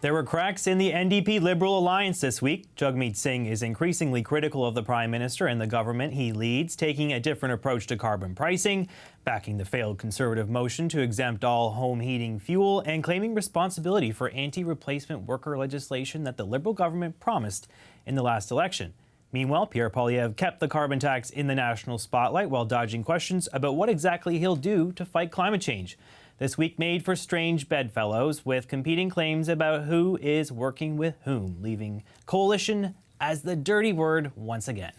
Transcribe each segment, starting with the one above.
There were cracks in the NDP Liberal alliance this week. Jagmeet Singh is increasingly critical of the Prime Minister and the government he leads, taking a different approach to carbon pricing, backing the failed Conservative motion to exempt all home heating fuel, and claiming responsibility for anti-replacement worker legislation that the Liberal government promised in the last election. Meanwhile, Pierre Poilievre kept the carbon tax in the national spotlight while dodging questions about what exactly he'll do to fight climate change. This week made for strange bedfellows, with competing claims about who is working with whom, leaving coalition as the dirty word once again.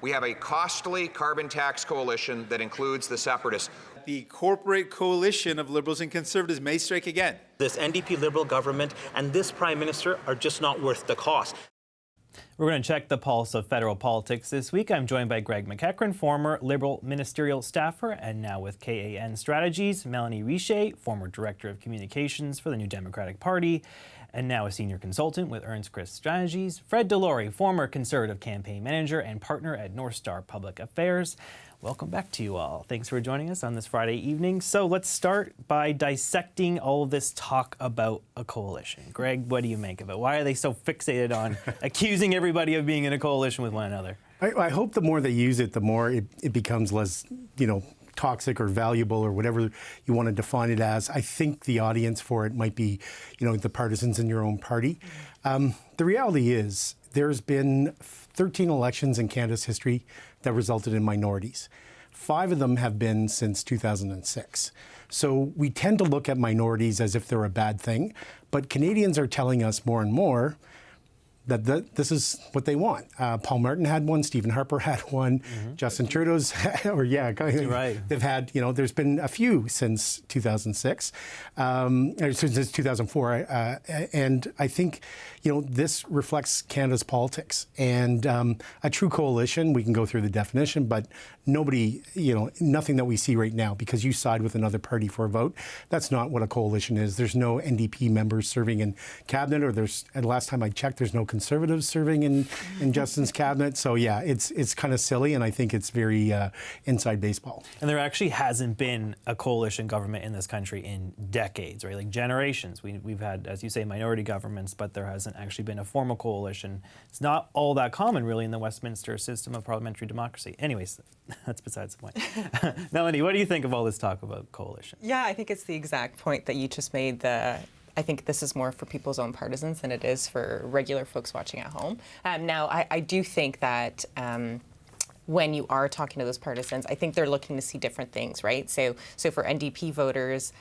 We have a costly carbon tax coalition that includes the separatists. The corporate coalition of Liberals and Conservatives may strike again. This NDP Liberal government and this Prime Minister are just not worth the cost. We're going to check the pulse of federal politics this week. I'm joined by Greg MacEachern, former Liberal ministerial staffer and now with KAN Strategies, Melanie Richer, former Director of Communications for the New Democratic Party, and now a senior consultant with Ernst Chris Strategies, Fred DeLorey, former Conservative campaign manager and partner at North Star Public Affairs. Welcome back to you all. Thanks for joining us on this Friday evening. So let's start by dissecting all of this talk about a coalition. Greg, what do you make of it? Why are they so fixated on accusing everybody of being in a coalition with one another? I hope the more they use it, the more it becomes less, toxic or valuable or whatever you want to define it as. I think the audience for it might be, the partisans in your own party. The reality is there's been 13 elections in Canada's history that resulted in minorities. 5 of them have been since 2006. So we tend to look at minorities as if they're a bad thing, but Canadians are telling us more and more that this is what they want. Paul Martin had one, Stephen Harper had one, Justin Trudeau's, Right. They've had, there's been a few since 2006, since 2004, and I think, this reflects Canada's politics. And a true coalition, we can go through the definition, but nobody, nothing that we see right now, because you side with another party for a vote, that's not what a coalition is. There's no NDP members serving in cabinet, and last time I checked, there's no Conservatives serving in Justin's cabinet. So yeah, it's kind of silly, and I think it's very inside baseball. And there actually hasn't been a coalition government in this country in decades, right? Like generations. We've had, as you say, minority governments, but there hasn't actually been a formal coalition. It's not all that common, really, in the Westminster system of parliamentary democracy. Anyways, that's besides the point. Melanie, what do you think of all this talk about coalition? Yeah, I think it's the exact point that you just made. I think this is more for people's own partisans than it is for regular folks watching at home. Now, I do think that when you are talking to those partisans, I think they're looking to see different things, right? So for NDP voters,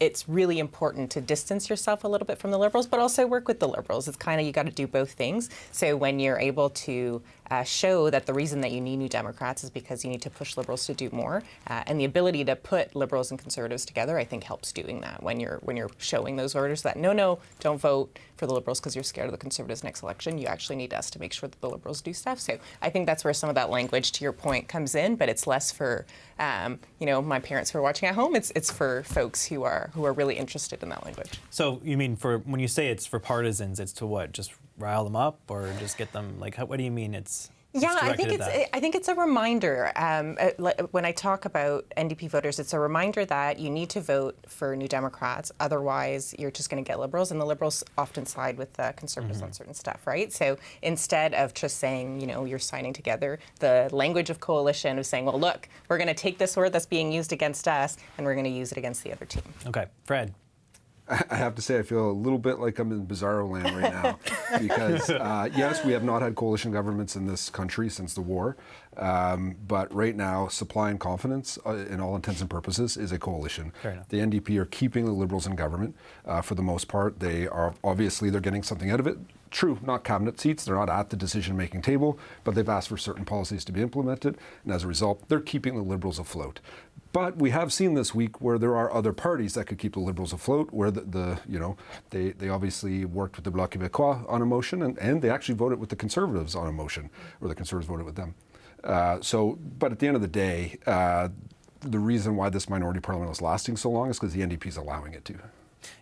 it's really important to distance yourself a little bit from the Liberals, but also work with the Liberals. It's kind of, you got to do both things. So when you're able to show that the reason that you need New Democrats is because you need to push Liberals to do more, and the ability to put Liberals and Conservatives together, I think helps doing that when you're showing those voters that no, don't vote for the Liberals because you're scared of the Conservatives next election. You actually need us to make sure that the Liberals do stuff. So I think that's where some of that language, to your point, comes in, but it's less for my parents who are watching at home. It's for folks who are really interested in that language. So you mean when you say it's for partisans, it's to what? Just rile them up or just get them, what do you mean it's I think it's a reminder. When I talk about NDP voters, it's a reminder that you need to vote for New Democrats. Otherwise, you're just going to get Liberals, and the Liberals often side with the Conservatives on certain stuff, right? So instead of just saying, you're signing together, the language of coalition of saying, well, look, we're going to take this word that's being used against us, and we're going to use it against the other team. Okay, Fred. I have to say, I feel a little bit like I'm in bizarro land right now because, yes, we have not had coalition governments in this country since the war, but right now, supply and confidence, in all intents and purposes, is a coalition. Fair enough. The NDP are keeping the Liberals in government. For the most part, they're getting something out of it. True, not cabinet seats, they're not at the decision-making table, but they've asked for certain policies to be implemented, and as a result, they're keeping the Liberals afloat. But we have seen this week where there are other parties that could keep the Liberals afloat, where they obviously worked with the Bloc Québécois on a motion, and they actually voted with the Conservatives on a motion, or the Conservatives voted with them. But at the end of the day, the reason why this minority parliament is lasting so long is because the NDP is allowing it to.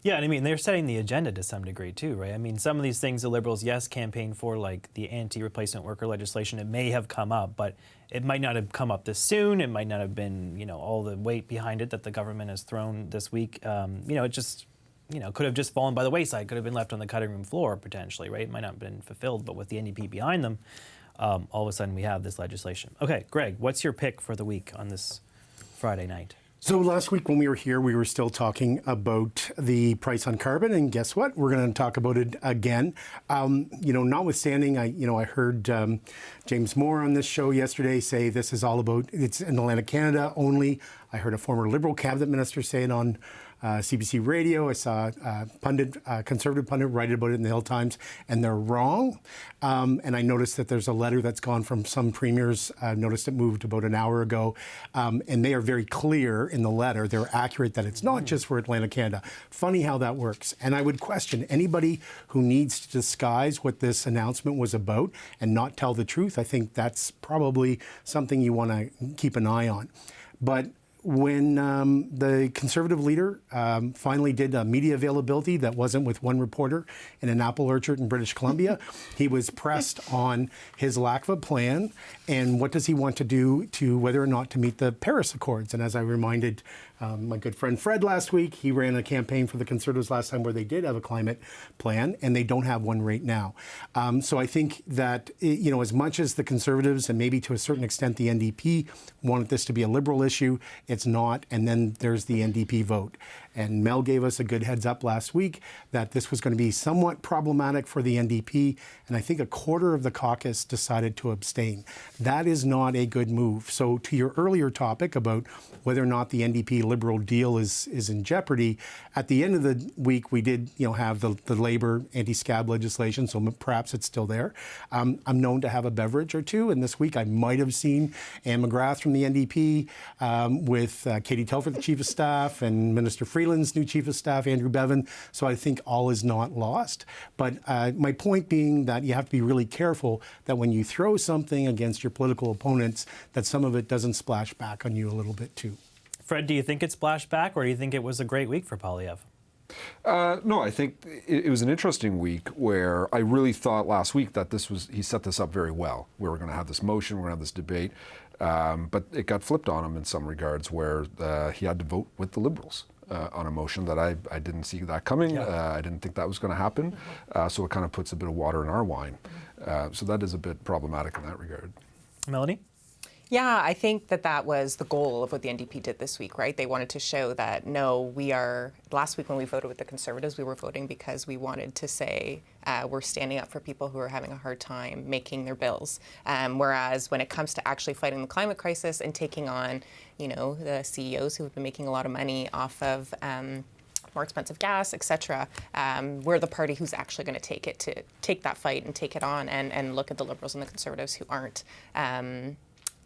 Yeah, and I mean, they're setting the agenda to some degree too, right? I mean, some of these things the Liberals, yes, campaign for, like the anti-replacement worker legislation, it may have come up, but it might not have come up this soon. It might not have been, all the weight behind it that the government has thrown this week. It just could have just fallen by the wayside, could have been left on the cutting room floor potentially, right? It might not have been fulfilled, but with the NDP behind them, all of a sudden we have this legislation. Okay, Greg, what's your pick for the week on this Friday night? So last week when we were here, we were still talking about the price on carbon, and guess what? We're going to talk about it again. Notwithstanding, I heard James Moore on this show yesterday say this is all about, it's in Atlantic Canada only. I heard a former Liberal cabinet minister say it on CBC Radio. I saw a conservative pundit write about it in the Hill Times, and they're wrong. And I noticed that there's a letter that's gone from some premiers. I noticed it moved about an hour ago. And they are very clear in the letter. They're accurate that it's not just for Atlantic Canada. Funny how that works. And I would question anybody who needs to disguise what this announcement was about and not tell the truth. I think that's probably something you want to keep an eye on. But when the Conservative leader finally did a media availability that wasn't with one reporter in an apple orchard in British Columbia, he was pressed on his lack of a plan and what does he want to do to whether or not to meet the Paris Accords. And as I reminded my good friend Fred last week, he ran a campaign for the Conservatives last time where they did have a climate plan, and they don't have one right now. So I think that, as much as the Conservatives and maybe to a certain extent the NDP wanted this to be a Liberal issue, it's not. And then there's the NDP vote. And Mel gave us a good heads up last week that this was going to be somewhat problematic for the NDP. And I think a quarter of the caucus decided to abstain. That is not a good move. So to your earlier topic about whether or not the NDP Liberal deal is in jeopardy, at the end of the week, we did have the Labour anti-scab legislation. So perhaps it's still there. I'm known to have a beverage or two. And this week I might have seen Anne McGrath from the NDP with Katie Telford, the Chief of Staff, and Minister Freeland's new Chief of Staff, Andrew Bevan. So I think all is not lost. But my point being that you have to be really careful that when you throw something against your political opponents, that some of it doesn't splash back on you a little bit too. Fred, do you think it splashed back, or do you think it was a great week for Poilievre? No, I think it was an interesting week where I really thought last week that he set this up very well. We were going to have this motion, we're going to have this debate, but it got flipped on him in some regards where he had to vote with the Liberals on a motion that I didn't see that coming. Yeah. I didn't think that was going to happen. So it kind of puts a bit of water in our wine. So that is a bit problematic in that regard. Melanie? Yeah, I think that was the goal of what the NDP did this week, right? They wanted to show that, no, last week when we voted with the Conservatives, we were voting because we wanted to say we're standing up for people who are having a hard time making their bills. Whereas when it comes to actually fighting the climate crisis and taking on, the CEOs who have been making a lot of money off of more expensive gas, et cetera, we're the party who's actually going to take that fight and take it on and look at the Liberals and the Conservatives who aren't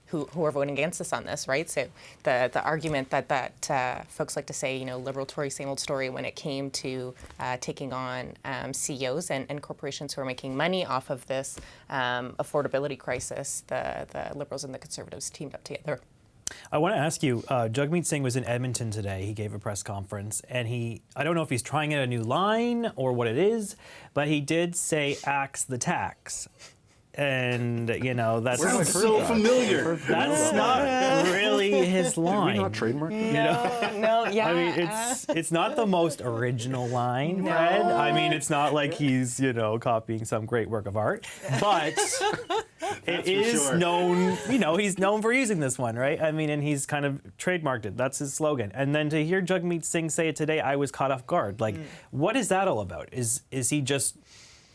who are voting against us on this, right? So the argument that folks like to say, Liberal Tory, same old story when it came to taking on CEOs and corporations who are making money off of this affordability crisis, the Liberals and the Conservatives teamed up together. I want to ask you, Jagmeet Singh was in Edmonton today. He gave a press conference, and I don't know if he's trying out a new line or what it is, but he did say axe the tax. And, that's so familiar. That's not really his line. Did we not trademark that? No, yeah. I mean, it's not the most original line, Fred. I mean, it's not like he's, copying some great work of art. But it is known, he's known for using this one, right? I mean, and he's kind of trademarked it. That's his slogan. And then to hear Jagmeet Singh say it today, I was caught off guard. Like, what is that all about? Is he just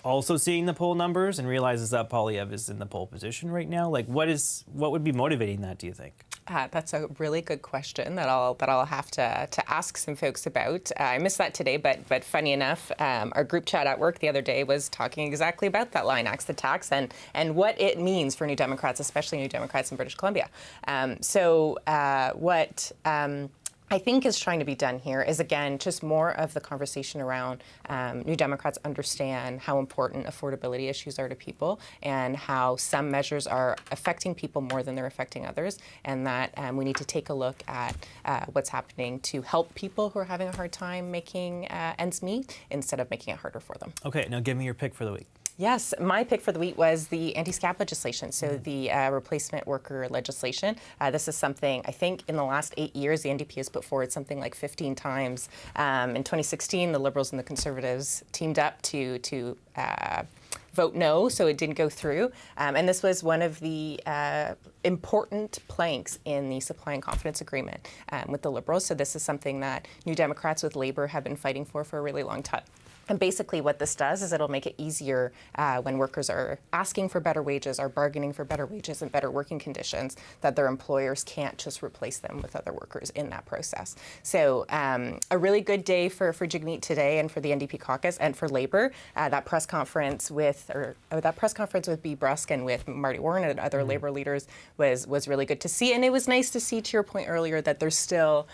also seeing the poll numbers and realizes that Poilievre is in the pole position right now? Like, what would be motivating that, do you think? That's a really good question that I'll have to ask some folks about. I missed that today, but funny enough, our group chat at work the other day was talking exactly about that line, axe the tax, and what it means for New Democrats, especially New Democrats in British Columbia. What I think is trying to be done here is, again, just more of the conversation around New Democrats understand how important affordability issues are to people and how some measures are affecting people more than they're affecting others, and that we need to take a look at what's happening to help people who are having a hard time making ends meet instead of making it harder for them. Okay, now give me your pick for the week. Yes, my pick for the week was the Anti-Scab legislation, so the replacement worker legislation. This is something, I think, in the last 8 years, the NDP has put forward something like 15 times. In 2016, the Liberals and the Conservatives teamed up to vote no, so it didn't go through. And this was one of the important planks in the supply and confidence agreement with the Liberals. So this is something that New Democrats with Labour have been fighting for a really long time. And basically what this does is it'll make it easier when workers are asking for better wages, are bargaining for better wages and better working conditions, that their employers can't just replace them with other workers in that process. So a really good day for Jagmeet today and for the NDP caucus and for Labour. That press conference with Bea Brusk and with Marty Warren and other Labour leaders was really good to see. And it was nice to see, to your point earlier, that there's still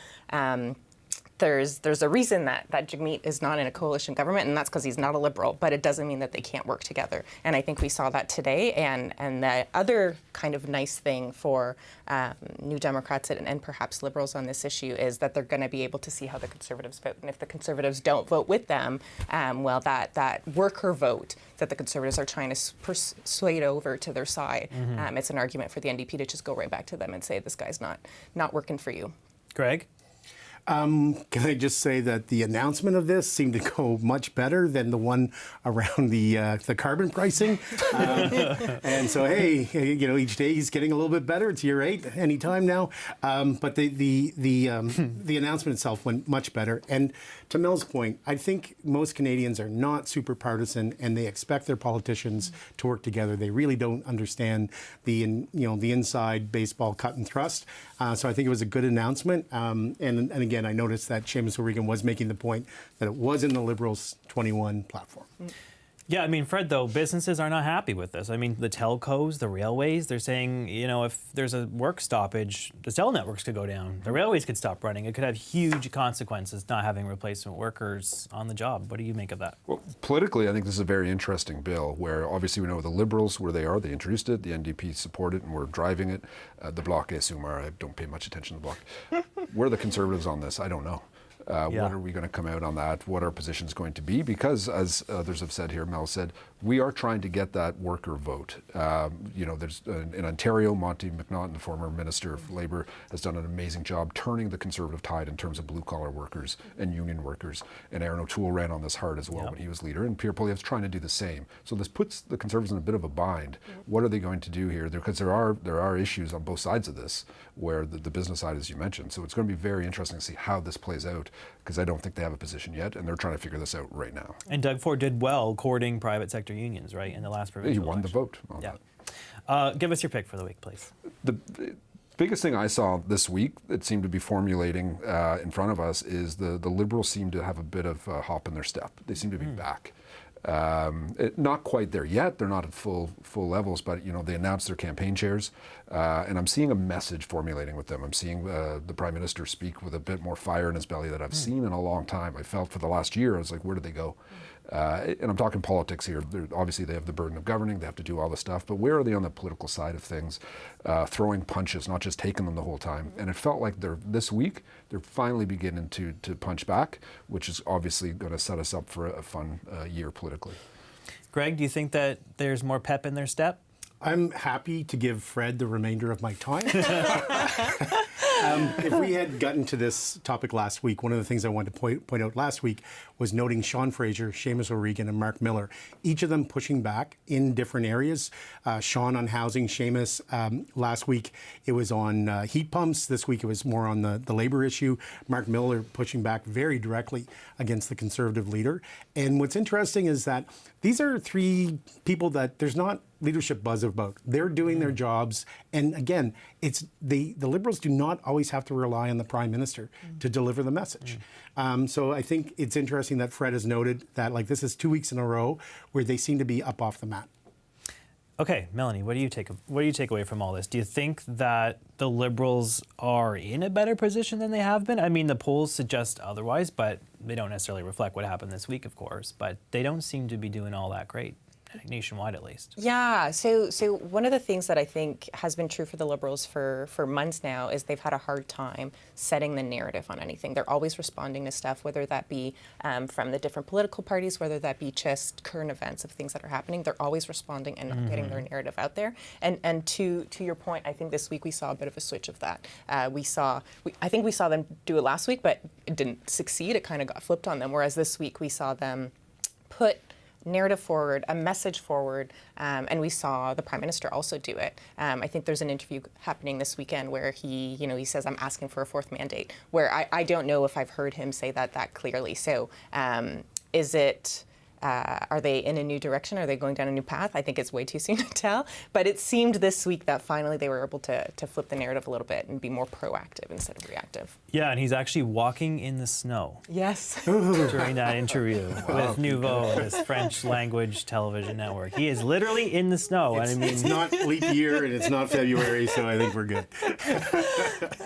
there's a reason that Jagmeet is not in a coalition government, and that's because he's not a Liberal, but it doesn't mean that they can't work together. And I think we saw that today. And the other kind of nice thing for New Democrats and perhaps Liberals on this issue is that they're going to be able to see how the Conservatives vote. And if the Conservatives don't vote with them, well, that worker vote that the Conservatives are trying to persuade over to their side, it's an argument for the NDP to just go right back to them and say, this guy's not working for you. Greg? Can I just say that the announcement of this seemed to go much better than the one around the carbon pricing, and so hey, each day he's getting a little bit better. It's year 8, anytime now. But the announcement itself went much better. And to Mel's point, I think most Canadians are not super partisan, and they expect their politicians to work together. They really don't understand the inside baseball cut and thrust. So I think it was a good announcement. And again, I noticed that Seamus O'Regan was making the point that it was in the Liberals' 21 platform. Yeah, I mean, Fred, though, businesses are not happy with this. I mean, the telcos, the railways, they're saying, if there's a work stoppage, the cell networks could go down. The railways could stop running. It could have huge consequences not having replacement workers on the job. What do you make of that? Well, politically, I think this is a very interesting bill where obviously we know the Liberals, where they are, they introduced it, the NDP support it, and we're driving it. The Bloc, I assume, I don't pay much attention to the Bloc. Where are the Conservatives on this? I don't know. What are we going to come out on that? What are our positions going to be? Because, as others have said here, Mel said, we are trying to get that worker vote. There's in Ontario, Monty McNaughton, the former Minister of Labour, has done an amazing job turning the Conservative tide in terms of blue-collar workers and union workers. And Aaron O'Toole ran on this hard as well when he was leader, and Pierre Poilievre's trying to do the same. So this puts the Conservatives in a bit of a bind. What are they going to do here? Because there are issues on both sides of this, where the business side, as you mentioned. So it's going to be very interesting to see how this plays out, because I don't think they have a position yet, and they're trying to figure this out right now. And Doug Ford did well courting private sector unions, right, in the last provincial He won election. the vote on that. Give us your pick for the week, please. The biggest thing I saw this week that seemed to be formulating in front of us is the Liberals seem to have a bit of a hop in their step. They seem to be back. Not quite there yet. They're not at full levels, but they announced their campaign chairs, and I'm seeing a message formulating with them. I'm seeing the Prime Minister speak with a bit more fire in his belly that I've seen in a long time. I felt for the last year, I was like, where did they go? And I'm talking politics here. Obviously, they have the burden of governing. They have to do all this stuff. But where are they on the political side of things? Throwing punches, not just taking them the whole time. And it felt like this week, they're finally beginning to punch back, which is obviously going to set us up for a fun year politically. Greg, do you think that there's more pep in their step? I'm happy to give Fred the remainder of my time. If we had gotten to this topic last week, one of the things I wanted to point out last week was noting Sean Fraser, Seamus O'Regan, and Mark Miller, each of them pushing back in different areas. Sean on housing, Seamus last week it was on heat pumps. This week it was more on the labour issue. Mark Miller pushing back very directly against the Conservative leader. And what's interesting is that these are 3 people that there's not leadership buzz about. They're doing their jobs. And again, it's the Liberals do not always have to rely on the Prime Minister to deliver the message. So I think it's interesting that Fred has noted that this is 2 weeks in a row where they seem to be up off the mat. Okay, Melanie, what do you take away from all this? Do you think that the Liberals are in a better position than they have been? I mean, the polls suggest otherwise, but they don't necessarily reflect what happened this week, of course. But they don't seem to be doing all that great nationwide at least. Yeah, so one of the things that I think has been true for the Liberals for months now is they've had a hard time setting the narrative on anything. They're always responding to stuff, whether that be from the different political parties, whether that be just current events of things that are happening. They're always responding and not getting their narrative out there. And to your point, I think this week we saw a bit of a switch of that. I think we saw them do it last week, but it didn't succeed. It kind of got flipped on them. Whereas this week we saw them put narrative forward, a message forward, and we saw the Prime Minister also do it. I think there's an interview happening this weekend where he says, I'm asking for a fourth mandate, where I don't know if I've heard him say that clearly. So is it... are they in a new direction? Are they going down a new path? I think it's way too soon to tell. But it seemed this week that finally they were able to flip the narrative a little bit and be more proactive instead of reactive. Yeah, and he's actually walking in the snow. Yes. During that interview with Nouveau, this French language television network. He is literally in the snow. It's not leap year and it's not February, so I think we're good.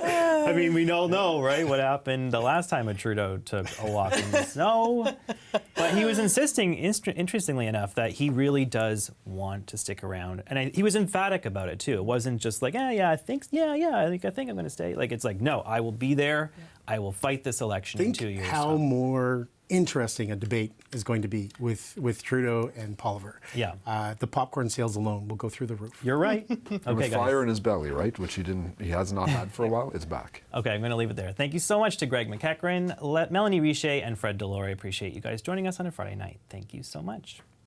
I mean, we all know, right, what happened the last time a Trudeau took a walk in the snow. But he was insisting, interestingly enough, that he really does want to stick around. And he was emphatic about it, too. It wasn't just like, I think I'm going to stay. Like, it's like, no, I will be there. Yeah. I will fight this election in 2 years. Think how more interesting a debate is going to be with Trudeau and Poliver. Yeah. The popcorn sales alone will go through the roof. You're right. Okay, with guys. fire in his belly, right, which he has not had for a while, it's back. Okay, I'm going to leave it there. Thank you so much to Greg MacEachern, Melanie Richer, and Fred DeLorey. Appreciate you guys joining us on a Friday night. Thank you so much.